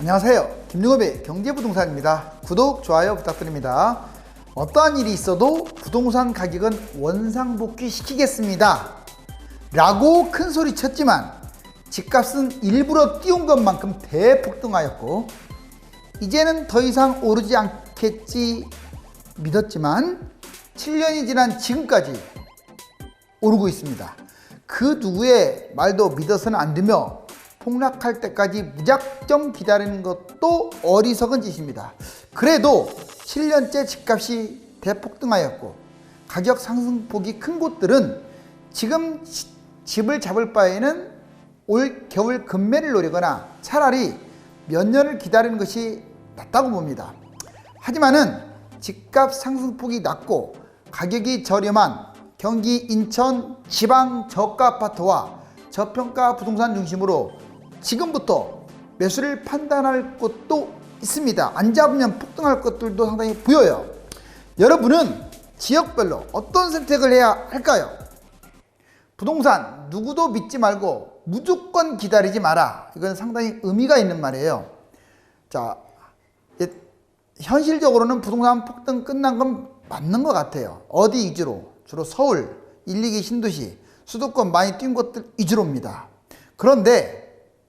안녕하세요. 김용업의 경제부동산입니다. 구독, 좋아요 부탁드립니다. 어떠한 일이 있어도 부동산 가격은 원상복귀 시키겠습니다 라고 큰 소리 쳤지만 집값은 일부러 띄운 것만큼 대폭등하였고 이제는 더 이상 오르지 않겠지 믿었지만 7년이 지난 지금까지 오르고 있습니다. 그 누구의 말도 믿어서는 안 되며 폭락할 때까지 무작정 기다리는 것도 어리석은 짓입니다. 그래도 7년째 집값이 대폭등하였고 가격 상승폭이 큰 곳들은 지금 집을 잡을 바에는 올 겨울 급매를 노리거나 차라리 몇 년을 기다리는 것이 낫다고 봅니다. 하지만은 집값 상승폭이 낮고 가격이 저렴한 경기 인천 지방 저가 아파트와 저평가 부동산 중심으로 지금부터 매수를 판단할 것도 있습니다. 안 잡으면 폭등할 것들도 상당히 보여요. 여러분은 지역별로 어떤 선택을 해야 할까요? 부동산 누구도 믿지 말고 무조건 기다리지 마라. 이건 상당히 의미가 있는 말이에요. 자, 현실적으로는 부동산 폭등 끝난 건 맞는 것 같아요. 어디 위주로? 주로 서울, 1, 2기 신도시, 수도권 많이 뛴 곳들 위주로입니다. 그런데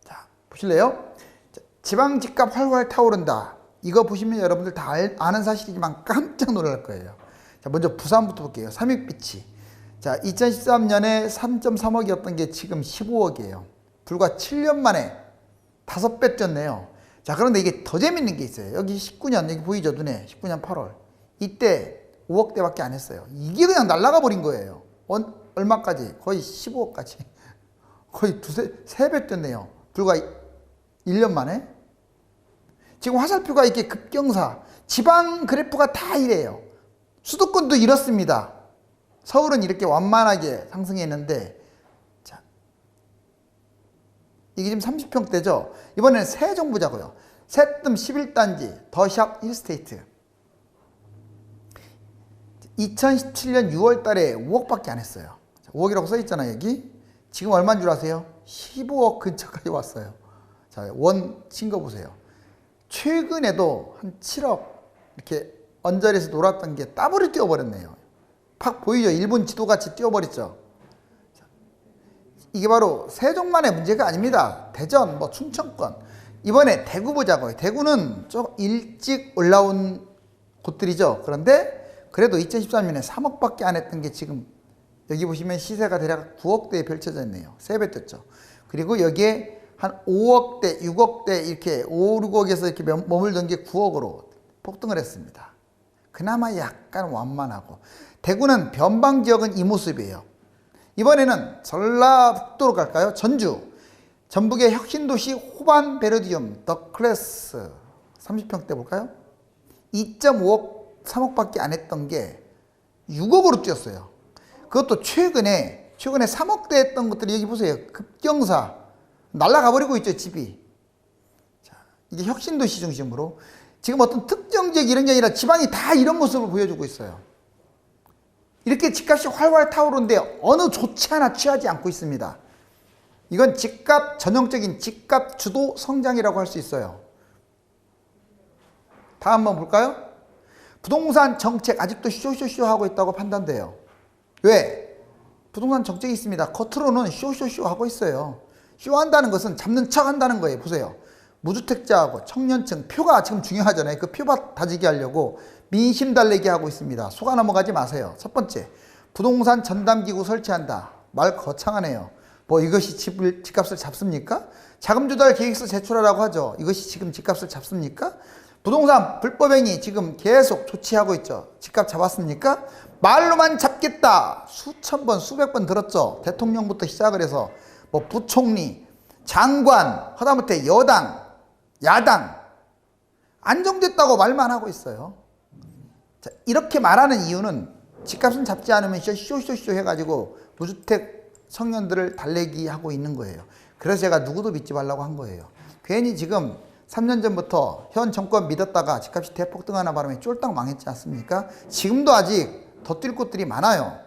자, 보실래요? 지방 집값 활활 타오른다. 이거 보시면 여러분들 다 아는 사실이지만 깜짝 놀랄 거예요. 자, 먼저 부산부터 볼게요. 삼익비치. 자, 2013년에 3.3억이었던 게 지금 15억이에요. 불과 7년 만에 5배 뛰었네요. 자, 그런데 이게 더 재밌는 게 있어요. 여기 19년, 여기 보이죠? 눈에 19년 8월. 이때 5억대밖에 안 했어요. 이게 그냥 날아가 버린 거예요. 얼마까지? 거의 15억까지. 거의 세 배 뛰었네요. 불과 1년 만에. 지금 화살표가 이렇게 급경사. 지방 그래프가 다 이래요. 수도권도 이렇습니다. 서울은 이렇게 완만하게 상승했는데, 자, 이게 지금 30평대죠. 이번에는 새 정부자고요. 새뜸 11단지 더샵 힐스테이트. 2017년 6월 달에 5억밖에 안 했어요. 5억이라고 써 있잖아요, 여기. 지금 얼마인 줄 아세요? 15억 근처까지 왔어요. 자, 원 친 거 보세요. 최근에도 한 7억 이렇게 언저리에서 놀았던 게 더블이 뛰어버렸네요. 팍 보이죠? 일본 지도같이 뛰어버렸죠. 이게 바로 세종만의 문제가 아닙니다. 대전, 충청권. 이번에 대구 보자고요. 대구는 좀 일찍 올라온 곳들이죠. 그런데 그래도 2013년에 3억밖에 안 했던 게 지금 여기 보시면 시세가 대략 9억대에 펼쳐져 있네요. 3배 떴죠. 그리고 여기에 한 5억대, 6억대 이렇게 5, 6억에서 이렇게 머물던 게 9억으로 폭등을 했습니다. 그나마 약간 완만하고. 대구는 변방 지역은 이 모습이에요. 이번에는 전라북도로 갈까요? 전주. 전북의 혁신도시 호반 베르디움 더 클래스 30평대 볼까요? 2.5억 3억밖에 안 했던 게 6억으로 뛰었어요. 그것도 최근에 3억대 했던 것들이 여기 보세요. 급경사 날아가 버리고 있죠, 집이. 자, 이게 혁신도시 중심으로 지금 어떤 특정 지역 이런 게 아니라 지방이 다 이런 모습을 보여주고 있어요. 이렇게 집값이 활활 타오르는데 어느 조치 하나 취하지 않고 있습니다. 이건 집값 전형적인 집값 주도 성장이라고 할 수 있어요. 다음 한번 볼까요? 부동산 정책 아직도 쇼쇼쇼 하고 있다고 판단돼요. 왜? 부동산 정책이 있습니다. 겉으로는 쇼쇼쇼 하고 있어요. 쇼한다는 것은 잡는 척 한다는 거예요. 보세요. 무주택자하고 청년층 표가 지금 중요하잖아요. 그 표 다지기 하려고 민심 달래기 하고 있습니다. 속아 넘어가지 마세요. 첫 번째, 부동산 전담기구 설치한다. 말 거창하네요. 이것이 집값을 잡습니까? 자금조달 계획서 제출하라고 하죠. 이것이 지금 집값을 잡습니까? 부동산 불법행위 지금 계속 조치하고 있죠. 집값 잡았습니까? 말로만 잡겠다. 수천 번, 수백 번 들었죠. 대통령부터 시작을 해서 부총리, 장관, 하다못해 여당, 야당 안정됐다고 말만 하고 있어요. 자, 이렇게 말하는 이유는 집값은 잡지 않으면 쇼쇼쇼 해가지고 무주택 청년들을 달래기 하고 있는 거예요. 그래서 제가 누구도 믿지 말라고 한 거예요. 괜히 지금 3년 전부터 현 정권 믿었다가 집값이 대폭등하는 바람에 쫄딱 망했지 않습니까? 지금도 아직 더 뛸 곳들이 많아요.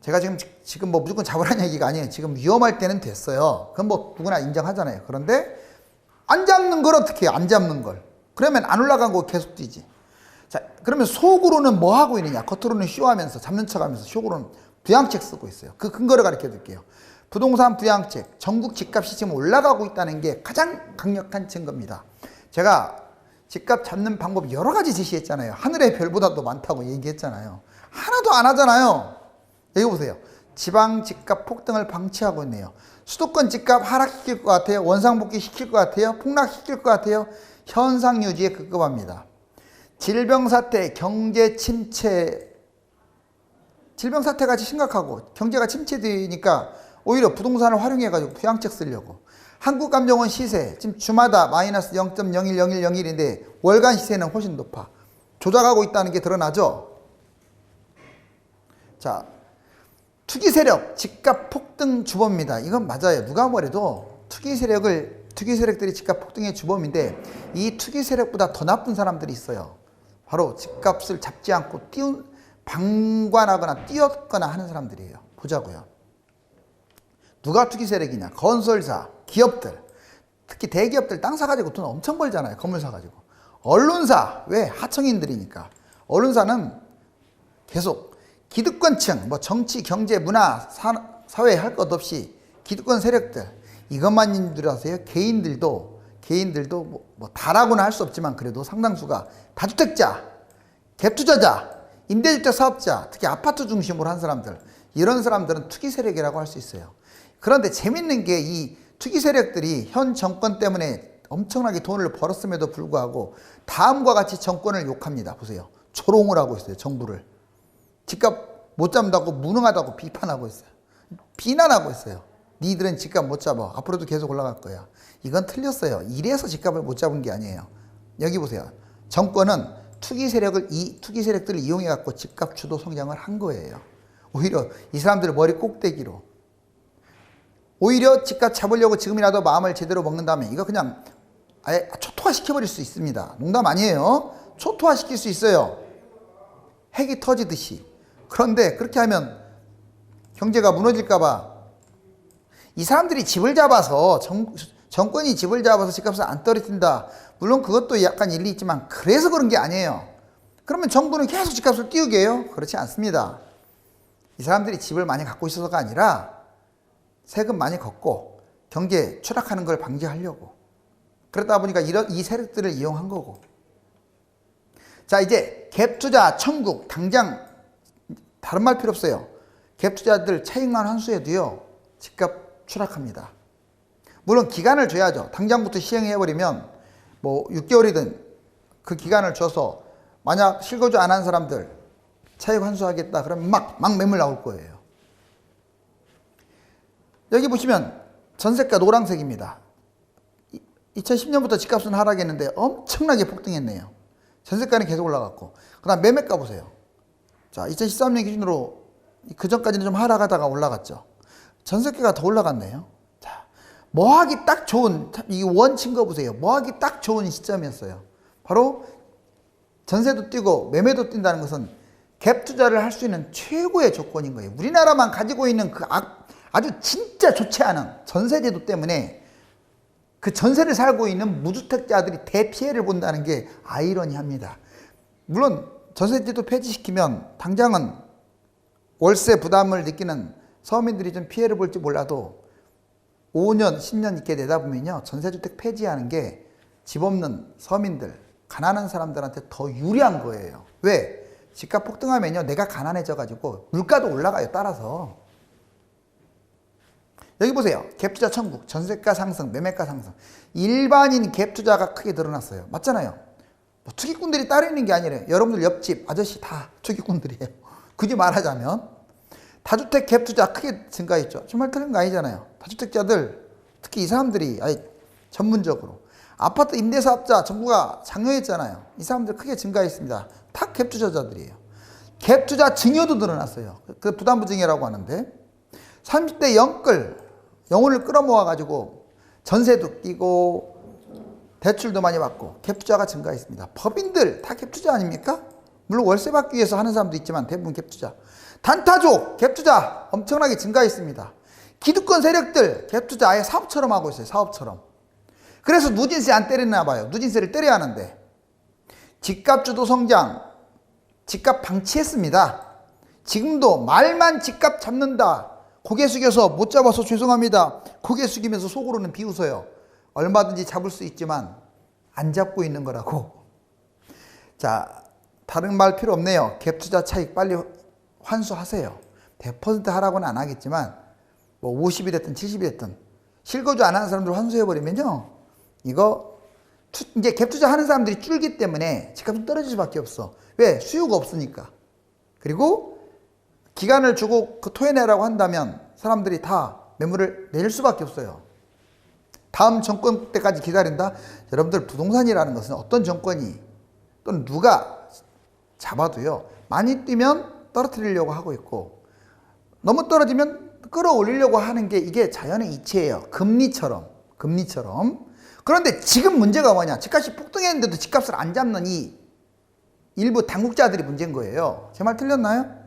제가 지금 무조건 잡으라는 얘기가 아니에요. 지금 위험할 때는 됐어요. 그건 누구나 인정하잖아요. 그런데 안 잡는 걸 어떻게 해요? 안 잡는 걸. 그러면 안 올라간 거 계속 뛰지. 자, 그러면 속으로는 뭐 하고 있느냐? 겉으로는 쇼하면서 잡는 척 하면서 속으로는 부양책 쓰고 있어요. 그 근거를 가르쳐 드릴게요. 부동산 부양책, 전국 집값이 지금 올라가고 있다는 게 가장 강력한 증거입니다. 제가 집값 잡는 방법 여러 가지 제시했잖아요. 하늘의 별보다도 많다고 얘기했잖아요. 하나도 안 하잖아요. 여기 보세요. 지방 집값 폭등을 방치하고 있네요. 수도권 집값 하락시킬 것 같아요? 원상복귀 시킬 것 같아요? 폭락시킬 것 같아요? 현상 유지에 급급합니다. 질병 사태, 경제 침체, 질병 사태가 심각하고 경제가 침체되니까 오히려 부동산을 활용해가지고 부양책 쓰려고. 한국감정원 시세 지금 주마다 마이너스 0.010101인데 월간 시세는 훨씬 높아. 조작하고 있다는 게 드러나죠. 자, 투기 세력 집값 폭등 주범입니다. 이건 맞아요. 누가 뭐래도 투기 세력들이 집값 폭등의 주범인데 이 투기 세력보다 더 나쁜 사람들이 있어요. 바로 집값을 잡지 않고 방관하거나 띄었거나 하는 사람들이에요. 보자고요. 누가 투기 세력이냐? 건설사, 기업들, 특히 대기업들 땅 사가지고 돈 엄청 벌잖아요. 건물 사가지고. 언론사, 왜? 하청인들이니까. 언론사는 계속 기득권층, 뭐 정치, 경제, 문화, 사회 할 것 없이 기득권 세력들, 이것만 줄 아세요? 개인들도 뭐 다라고는 할 수 없지만 그래도 상당수가 다주택자, 갭투자자, 임대주택 사업자, 특히 아파트 중심으로 한 사람들, 이런 사람들은 투기 세력이라고 할 수 있어요. 그런데 재밌는 게 이 투기 세력들이 현 정권 때문에 엄청나게 돈을 벌었음에도 불구하고 다음과 같이 정권을 욕합니다. 보세요. 조롱을 하고 있어요. 정부를. 집값 못 잡는다고 무능하다고 비판하고 있어요. 비난하고 있어요. 니들은 집값 못 잡아. 앞으로도 계속 올라갈 거야. 이건 틀렸어요. 이래서 집값을 못 잡은 게 아니에요. 여기 보세요. 정권은 투기 세력들을 이용해 갖고 집값 주도 성장을 한 거예요. 오히려 이 사람들 머리 꼭대기로. 오히려 집값 잡으려고 지금이라도 마음을 제대로 먹는다면 이거 그냥 아예 초토화 시켜버릴 수 있습니다. 농담 아니에요. 초토화 시킬 수 있어요. 핵이 터지듯이. 그런데 그렇게 하면 경제가 무너질까봐 이 사람들이 집을 잡아서 정권이 집을 잡아서 집값을 안 떨어뜨린다. 물론 그것도 약간 일리 있지만 그래서 그런 게 아니에요. 그러면 정부는 계속 집값을 띄우게 해요? 그렇지 않습니다. 이 사람들이 집을 많이 갖고 있어서가 아니라 세금 많이 걷고 경제 추락하는 걸 방지하려고. 그러다 보니까 이 세력들을 이용한 거고. 자, 이제 갭투자 천국 당장 다른 말 필요 없어요. 갭투자들 차익만 환수해도요 집값 추락합니다. 물론 기간을 줘야죠. 당장부터 시행해버리면 뭐 6개월이든 그 기간을 줘서 만약 실거주 안 한 사람들 차익 환수하겠다 그러면 막 매물 나올 거예요. 여기 보시면 전세가 노란색입니다. 2010년부터 집값은 하락했는데 엄청나게 폭등했네요. 전세가는 계속 올라갔고. 그 다음 매매가 보세요. 자, 2013년 기준으로 그 전까지는 좀 하락하다가 올라갔죠. 전세가가 더 올라갔네요. 자, 뭐하기 딱 좋은, 이 원 친 거 보세요. 뭐하기 딱 좋은 시점이었어요. 바로 전세도 뛰고 매매도 뛴다는 것은 갭 투자를 할 수 있는 최고의 조건인 거예요. 우리나라만 가지고 있는 그 아주 진짜 좋지 않은 전세제도 때문에 그 전세를 살고 있는 무주택자들이 대피해를 본다는 게 아이러니합니다. 물론 전세제도 폐지시키면 당장은 월세 부담을 느끼는 서민들이 좀 피해를 볼지 몰라도 5년, 10년 있게 되다 보면요. 전세주택 폐지하는 게 집 없는 서민들, 가난한 사람들한테 더 유리한 거예요. 왜? 집값 폭등하면요. 내가 가난해져가지고 물가도 올라가요. 따라서. 여기 보세요. 갭투자 천국, 전세가 상승, 매매가 상승. 일반인 갭투자가 크게 늘어났어요. 맞잖아요. 뭐 투기꾼들이 따로 있는 게 아니래요. 여러분들 옆집 아저씨 다 투기꾼들이에요. 굳이 말하자면 다주택 갭투자 크게 증가했죠. 정말 틀린 거 아니잖아요. 다주택자들 특히 이 사람들이 전문적으로 아파트 임대사업자 정부가 장려했잖아요. 이 사람들 크게 증가했습니다. 다 갭투자자들이에요. 갭투자 증여도 늘어났어요. 그 부담부증여라고 하는데 30대 영혼을 끌어모아가지고 전세도 끼고 대출도 많이 받고 갭투자가 증가했습니다. 법인들 다 갭투자 아닙니까? 물론 월세 받기 위해서 하는 사람도 있지만 대부분 갭투자. 단타족 갭투자 엄청나게 증가했습니다. 기득권 세력들 갭투자 아예 사업처럼 하고 있어요. 사업처럼. 그래서 누진세 안 때리나 봐요. 누진세를 때려야 하는데. 집값 주도 성장, 집값 방치했습니다. 지금도 말만 집값 잡는다. 고개 숙여서 못 잡아서 죄송합니다. 고개 숙이면서 속으로는 비웃어요. 얼마든지 잡을 수 있지만 안 잡고 있는 거라고. 자, 다른 말 필요 없네요. 갭 투자 차익 빨리 환수하세요. 100% 하라고는 안 하겠지만 뭐 50이 됐든 70이 됐든 실거주 안 하는 사람들 환수해버리면요, 이거 이제 갭 투자 하는 사람들이 줄기 때문에 집값이 떨어질 수밖에 없어. 왜? 수요가 없으니까. 그리고 기간을 주고 그 토해내라고 한다면 사람들이 다 매물을 내릴 수밖에 없어요. 다음 정권 때까지 기다린다? 여러분들, 부동산이라는 것은 어떤 정권이 또는 누가 잡아도요, 많이 뛰면 떨어뜨리려고 하고 있고 너무 떨어지면 끌어올리려고 하는 게 이게 자연의 이치예요. 금리처럼. 그런데 지금 문제가 뭐냐? 집값이 폭등했는데도 집값을 안 잡는 이 일부 당국자들이 문제인 거예요. 제 말 틀렸나요?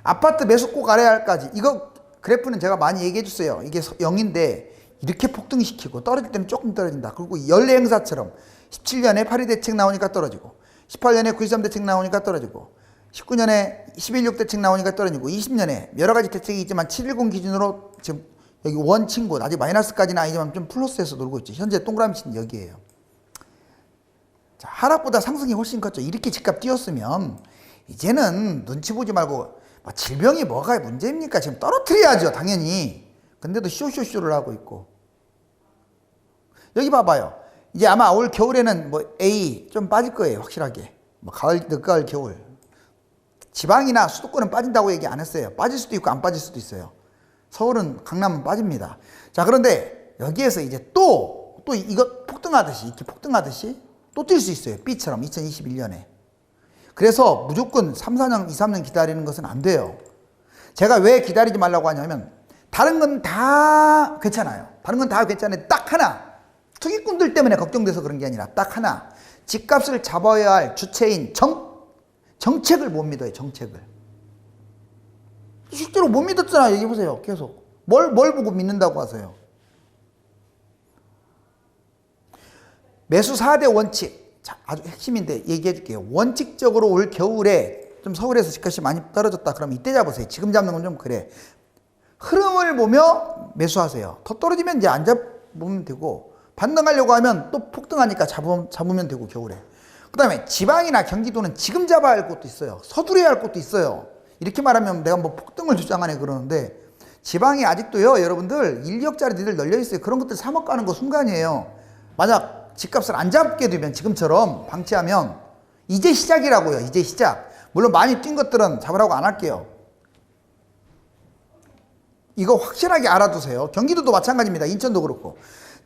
아파트 매수 꼭 알아야 할까지. 이거 그래프는 제가 많이 얘기해 주세요. 이게 0인데 이렇게 폭등시키고 떨어질 때는 조금 떨어진다. 그리고 연례 행사처럼 17년에 파리 대책 나오니까 떨어지고 18년에 9.23 대책 나오니까 떨어지고 19년에 11.6 대책 나오니까 떨어지고 20년에 여러 가지 대책이 있지만 7.10 기준으로 지금 여기 원 친구 아직 마이너스까지는 아니지만 좀 플러스에서 놀고 있죠. 현재 동그라미 친 여기에요. 자, 하락보다 상승이 훨씬 컸죠. 이렇게 집값 뛰었으면 이제는 눈치 보지 말고 뭐 질병이 뭐가 문제입니까? 지금 떨어뜨려야죠, 당연히. 근데도 쇼쇼쇼를 하고 있고. 여기 봐봐요. 이제 아마 올 겨울에는 뭐 A 좀 빠질 거예요, 확실하게. 뭐 가을, 늦가을, 겨울. 지방이나 수도권은 빠진다고 얘기 안 했어요. 빠질 수도 있고 안 빠질 수도 있어요. 서울은, 강남은 빠집니다. 자, 그런데 여기에서 이제 또 이거 폭등하듯이, 이렇게 폭등하듯이 또 뛸 수 있어요. B처럼 2021년에. 그래서 무조건 3, 4년, 2, 3년 기다리는 것은 안 돼요. 제가 왜 기다리지 말라고 하냐면 다른 건 다 괜찮아요. 다른 건 다 괜찮은데 딱 하나, 투기꾼들 때문에 걱정돼서 그런 게 아니라 딱 하나, 집값을 잡아야 할 주체인 정책을 못 믿어요. 정책을. 실제로 못 믿었잖아. 얘기해보세요. 계속. 뭘 보고 믿는다고 하세요. 매수 4대 원칙. 자, 아주 핵심인데 얘기해 줄게요. 원칙적으로 올 겨울에 좀 서울에서 집값이 많이 떨어졌다. 그럼 이때 잡으세요. 지금 잡는 건 좀 그래. 흐름을 보며 매수하세요. 더 떨어지면 이제 안 잡으면 되고, 반등하려고 하면 또 폭등하니까 잡으면 되고, 겨울에. 그 다음에 지방이나 경기도는 지금 잡아야 할 곳도 있어요. 서두려야 할 곳도 있어요. 이렇게 말하면 내가 뭐 폭등을 주장하네 그러는데, 지방이 아직도요, 여러분들 1억짜리들 널려 있어요. 그런 것들 3억 가는 거 순간이에요. 만약 집값을 안 잡게 되면, 지금처럼 방치하면 이제 시작이라고요. 이제 시작. 물론 많이 뛴 것들은 잡으라고 안 할게요. 이거 확실하게 알아두세요. 경기도도 마찬가지입니다. 인천도 그렇고.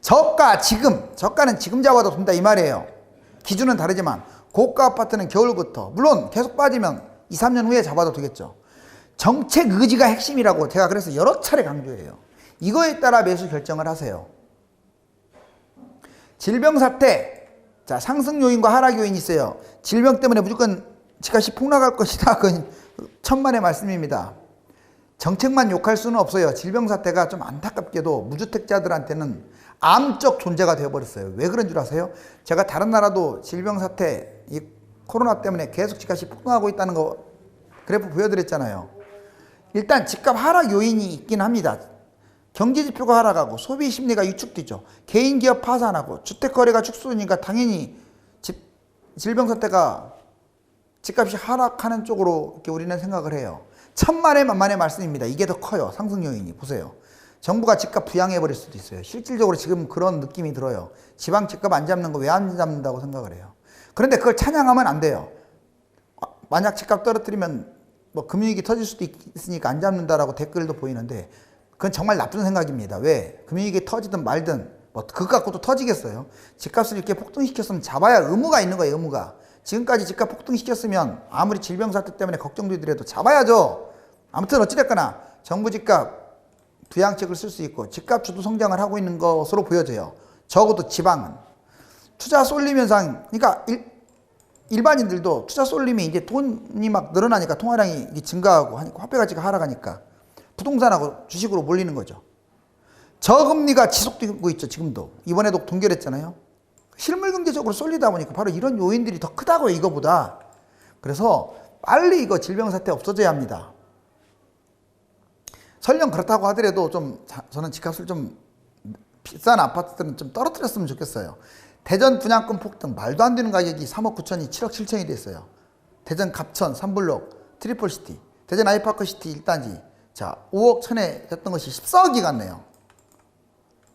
저가는 지금 잡아도 된다 이 말이에요. 기준은 다르지만 고가 아파트는 겨울부터, 물론 계속 빠지면 2, 3년 후에 잡아도 되겠죠. 정책 의지가 핵심이라고 제가 그래서 여러 차례 강조해요. 이거에 따라 매수 결정을 하세요. 질병 사태, 자, 상승 요인과 하락 요인이 있어요. 질병 때문에 무조건 집값이 폭락할 것이다. 그건 천만의 말씀입니다. 정책만 욕할 수는 없어요. 질병 사태가 좀 안타깝게도 무주택자들한테는 암적 존재가 되어버렸어요. 왜 그런 줄 아세요? 제가 다른 나라도 질병 사태, 이 코로나 때문에 계속 집값이 폭등하고 있다는 거 그래프 보여드렸잖아요. 일단 집값 하락 요인이 있긴 합니다. 경제 지표가 하락하고 소비 심리가 위축되죠. 개인 기업 파산하고 주택 거래가 축소되니까 당연히 질병 사태가 집값이 하락하는 쪽으로 이렇게 우리는 생각을 해요. 천만의 만만의 말씀입니다. 이게 더 커요. 상승 요인이. 보세요. 정부가 집값 부양해버릴 수도 있어요. 실질적으로 지금 그런 느낌이 들어요. 지방 집값 안 잡는 거 왜 안 잡는다고 생각을 해요. 그런데 그걸 찬양하면 안 돼요. 만약 집값 떨어뜨리면 뭐 금융위기 터질 수도 있으니까 안 잡는다라고 댓글도 보이는데, 그건 정말 나쁜 생각입니다. 왜? 금융위기 터지든 말든 뭐 그거 갖고도 터지겠어요. 집값을 이렇게 폭등시켰으면 잡아야 의무가 있는 거예요. 의무가. 지금까지 집값 폭등시켰으면 아무리 질병 사태 때문에 걱정되더라도 잡아야죠. 아무튼 어찌됐거나 정부 집값 부양책을 쓸 수 있고 집값 주도 성장을 하고 있는 것으로 보여져요. 적어도 지방은. 투자 쏠림 현상, 그러니까 일반인들도 투자 쏠림이 이제 돈이 막 늘어나니까 통화량이 증가하고 하니까 화폐 가치가 하락하니까 부동산하고 주식으로 몰리는 거죠. 저금리가 지속되고 있죠. 지금도. 이번에도 동결했잖아요. 실물 경제적으로 쏠리다 보니까 바로 이런 요인들이 더 크다고요. 이거보다. 그래서 빨리 이거 질병 사태 없어져야 합니다. 설령 그렇다고 하더라도 저는 집값을 좀 비싼 아파트들은 좀 떨어뜨렸으면 좋겠어요. 대전 분양권 폭등, 말도 안 되는 가격이 3억 9천이 7억 7천이 됐어요. 대전 갑천 3블록 트리플시티, 대전 아이파크시티 1단지. 자, 5억 천에 됐던 것이 14억이 갔네요.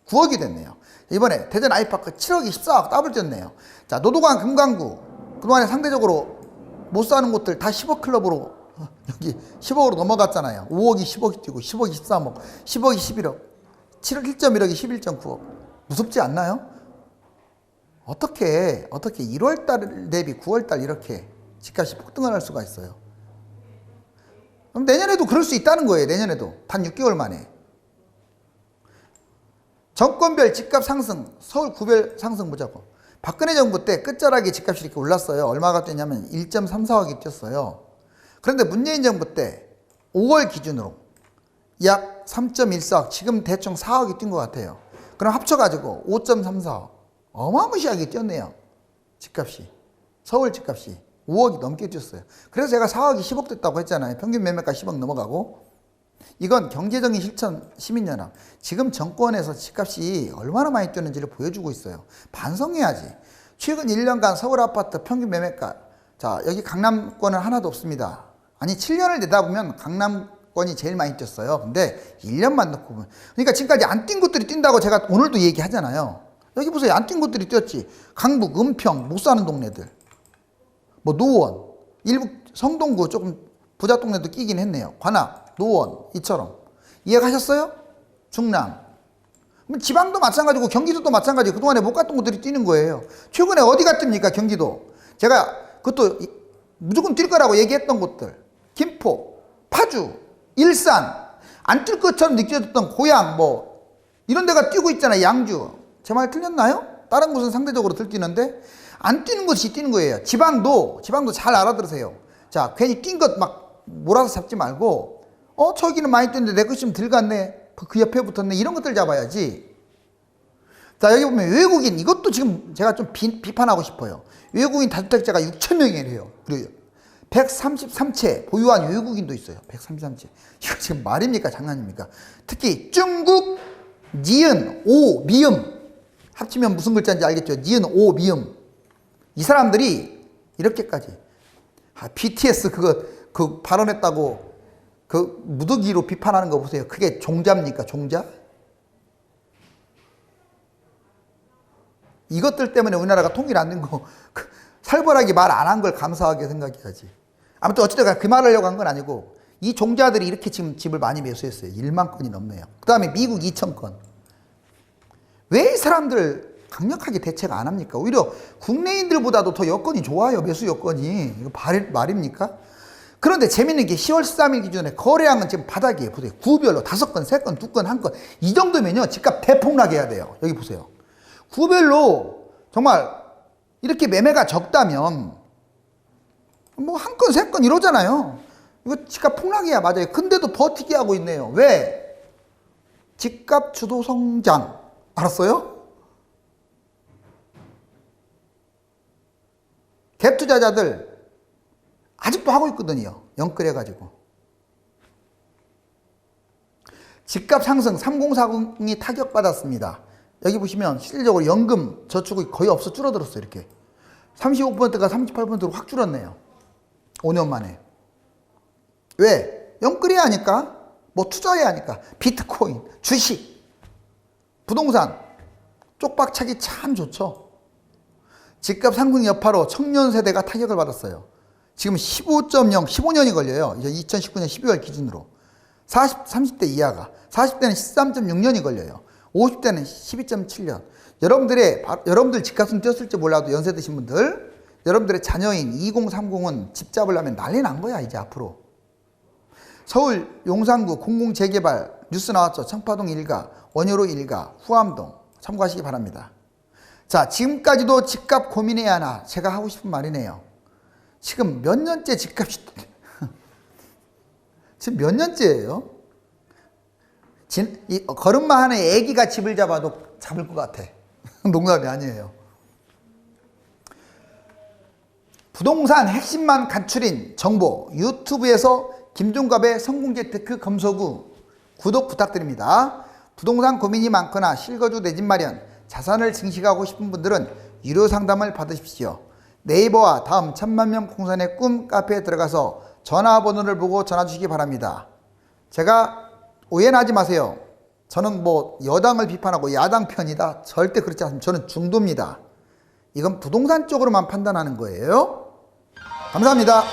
9억이 됐네요. 이번에 대전 아이파크 7억이 14억 더블 뛰었네요. 자, 노도관 금강구 그동안에 상대적으로 못 사는 곳들 다 10억 클럽으로 여기 10억으로 넘어갔잖아요. 5억이 10억이 뛰고 10억이 13억, 10억이 11억, 7억 1.1억이 11.9억. 무섭지 않나요? 어떻게 1월달 대비 9월달 이렇게 집값이 폭등을 할 수가 있어요? 그럼 내년에도 그럴 수 있다는 거예요. 내년에도 단 6개월 만에. 정권별 집값 상승, 서울 구별 상승 보자고. 박근혜 정부 때 끝자락에 집값이 이렇게 올랐어요. 얼마가 뛰냐면 1.34억이 뛰었어요. 그런데 문재인 정부 때 5월 기준으로 약 3.14억, 지금 대충 4억이 뛴 것 같아요. 그럼 합쳐가지고 5.34억. 어마무시하게 뛰었네요. 집값이. 서울 집값이 5억이 넘게 뛰었어요. 그래서 제가 4억이 10억 됐다고 했잖아요. 평균 매매가 10억 넘어가고. 이건 경제적인 실천 시민연합. 지금 정권에서 집값이 얼마나 많이 뛰었는지를 보여주고 있어요. 반성해야지. 최근 1년간 서울 아파트 평균 매매가, 자, 여기 강남권은 하나도 없습니다. 아니 7년을 내다보면 강남권이 제일 많이 뛰었어요. 근데 1년만 놓고 보면, 그러니까 지금까지 안 뛴 곳들이 뛴다고 제가 오늘도 얘기하잖아요. 여기 보세요. 안 뛴 곳들이 뛰었지. 강북, 은평, 못 사는 동네들, 뭐 노원, 일부 성동구 조금 부자 동네도 끼긴 했네요. 관악, 노원, 이처럼. 이해가셨어요? 중랑. 지방도 마찬가지고 경기도도 마찬가지고 그동안에 못 갔던 곳들이 뛰는 거예요. 최근에 어디가 뜹니까? 경기도. 제가 그것도 무조건 뛸 거라고 얘기했던 곳들. 김포, 파주, 일산. 안 뛸 것처럼 느껴졌던 고양 뭐 이런 데가 뛰고 있잖아요. 양주. 제 말 틀렸나요? 다른 곳은 상대적으로 덜 뛰는데 안 뛰는 곳이 뛰는 거예요. 지방도 잘 알아들으세요. 자, 괜히 뛴 것 막 몰아서 잡지 말고 저기는 많이 뛰는데 내 것이 좀 덜 갔네. 그 옆에 붙었네. 이런 것들 잡아야지. 자, 여기 보면 외국인, 이것도 지금 제가 좀 비판하고 싶어요. 외국인 다주택자가 6천 명이래요. 그리고 133채 보유한 외국인도 있어요. 133채. 이거 지금 말입니까? 장난입니까? 특히 중국, 니은, 오, 미음. 합치면 무슨 글자인지 알겠죠? 니은, 오, 미음. 이 사람들이 이렇게까지. BTS 그 발언했다고 그 무더기로 비판하는 거 보세요. 그게 종자입니까? 종자? 이것들 때문에 우리나라가 통일 안 된 거 살벌하게 말 안 한 걸 감사하게 생각해야지. 아무튼 어쨌든 그 말을 하려고 한 건 아니고 이 종자들이 이렇게 지금 집을 많이 매수했어요. 1만 건이 넘네요. 그 다음에 미국 2천 건. 왜 이 사람들 강력하게 대책 안 합니까? 오히려 국내인들보다도 더 여건이 좋아요. 매수 여건이. 이거 말입니까? 그런데 재밌는 게 10월 13일 기준에 거래량은 지금 바닥이에요. 보세요. 구별로 5건, 3건, 2건, 1건. 이 정도면요. 집값 대폭락해야 돼요. 여기 보세요. 구별로 정말 이렇게 매매가 적다면 뭐 1건, 3건 이러잖아요. 이거 집값 폭락이야. 맞아요. 근데도 버티게 하고 있네요. 왜? 집값 주도 성장. 알았어요? 갭 투자자들 아직도 하고 있거든요. 영끌해가지고. 집값 상승 3040이 타격받았습니다. 여기 보시면 실질적으로 연금 저축이 거의 없어 줄어들었어요. 이렇게 35%가 38%로 확 줄었네요. 5년 만에. 왜? 영끌해야 하니까, 뭐 투자해야 하니까. 비트코인, 주식, 부동산 쪽박차기 참 좋죠. 집값 상승 여파로 청년 세대가 타격을 받았어요. 지금 15.0, 15년이 걸려요. 이제 2019년 12월 기준으로. 30대 이하가. 40대는 13.6년이 걸려요. 50대는 12.7년. 여러분들 집값은 뛰었을지 몰라도 연세 드신 분들, 여러분들의 자녀인 2030은 집 잡으려면 난리 난 거야, 이제 앞으로. 서울 용산구 공공재개발 뉴스 나왔죠. 청파동 1가, 원효로 1가, 후암동 참고하시기 바랍니다. 자, 지금까지도 집값 고민해야 하나? 제가 하고 싶은 말이네요. 지금 몇 년째 집값이 지금 몇 년째예요? 걸음마 하는 애기가 집을 잡아도 잡을 것 같아. 농담이 아니에요. 부동산 핵심만 간추린 정보 유튜브에서 김종갑의 성공재테크 검소구 구독 부탁드립니다. 부동산 고민이 많거나 실거주 내 집 마련, 자산을 증식하고 싶은 분들은 유료 상담을 받으십시오. 네이버와 다음 1000만명 풍선의 꿈 카페에 들어가서 전화번호를 보고 전화 주시기 바랍니다. 제가 오해는 하지 마세요. 저는 뭐 여당을 비판하고 야당 편이다. 절대 그렇지 않습니다. 저는 중도입니다. 이건 부동산 쪽으로만 판단하는 거예요. 감사합니다.